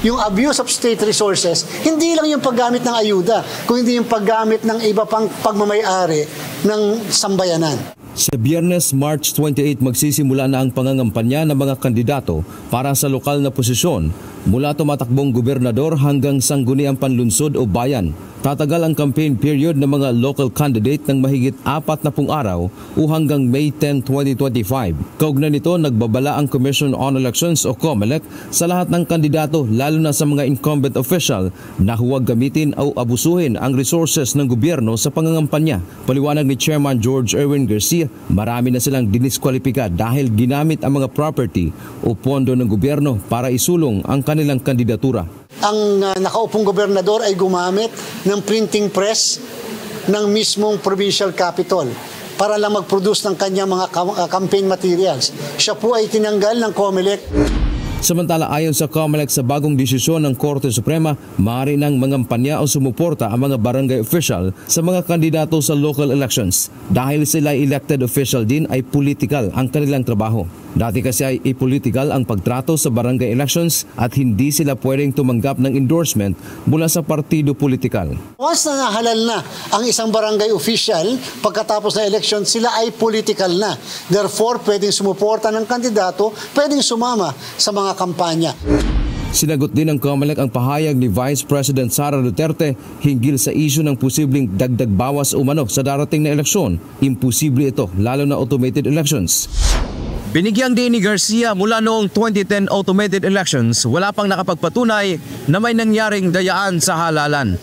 yung abuse of state resources, hindi lang yung paggamit ng ayuda, kundi yung paggamit ng iba pang pagmamayari ng sambayanan. Sa Biyernes, March 28, magsisimula na ang pangangampanya ng mga kandidato para sa lokal na posisyon mula tumatakbong gobernador hanggang sangguniang panlunsod o bayan. Tatagal ang campaign period ng mga local candidate ng mahigit 40 araw o hanggang May 10, 2025. Kaugnay nito, nagbabala ang Commission on Elections o COMELEC sa lahat ng kandidato lalo na sa mga incumbent official na huwag gamitin o abusuhin ang resources ng gobyerno sa pangangampanya. Paliwanag ni Chairman George Erwin Garcia, marami na silang diniskwalipika dahil ginamit ang mga property o pondo ng gobyerno para isulong ang kanilang kandidatura. Ang nakaupong gobernador ay gumamit ng printing press ng mismong provincial capital para lang mag-produce ng kanyang mga campaign materials. Siya po ay tinanggal ng COMELEC. Samantala, ayon sa COMELEC, sa bagong desisyon ng Korte Suprema, maaari nang mangampanya o sumuporta ang mga barangay official sa mga kandidato sa local elections. Dahil sila elected official din ay political ang kanilang trabaho. Dati kasi ay apolitical ang pagtrato sa barangay elections at hindi sila pwedeng tumanggap ng endorsement mula sa partido politikal. Once na nahalal na ang isang barangay official, pagkatapos ng election, sila ay political na. Therefore, pwedeng sumuporta ng kandidato, pwedeng sumama sa mga kampanya. Sinagot din ng COMELEC ang pahayag ni Vice President Sara Duterte hinggil sa isyu ng posibleng dagdag bawas umano sa darating na eleksyon. Imposible ito, lalo na automated elections. Binigyang din ni Garcia, mula noong 2010 automated elections, wala pang nakapagpatunay na may nangyaring dayaan sa halalan.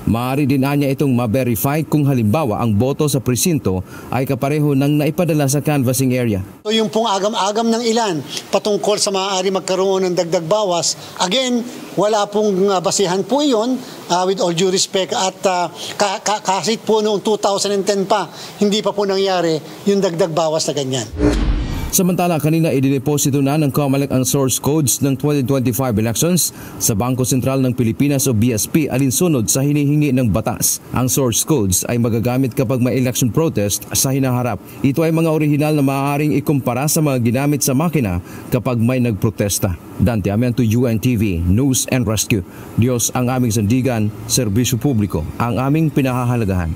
Maaari din niya itong ma-verify kung halimbawa ang boto sa presinto ay kapareho ng naipadala sa canvassing area. So yung pong agam-agam ng ilan patungkol sa maaari magkaroon ng dagdag bawas, again, wala pong basihan po yun, with all due respect, at kahit po noong 2010 pa, hindi pa po nangyari yung dagdag bawas na ganyan. Samantala, kanina idineposito na ng COMELEC ang source codes ng 2025 elections sa Bangko Sentral ng Pilipinas o BSP alinsunod sa hinihingi ng batas. Ang source codes ay magagamit kapag may election protest sa hinaharap. Ito ay mga orihinal na maaaring ikumpara sa mga ginamit sa makina kapag may nagprotesta. Dante Amento, UNTV, News and Rescue. Diyos ang aming sandigan, serbisyo publiko ang aming pinahahalagahan.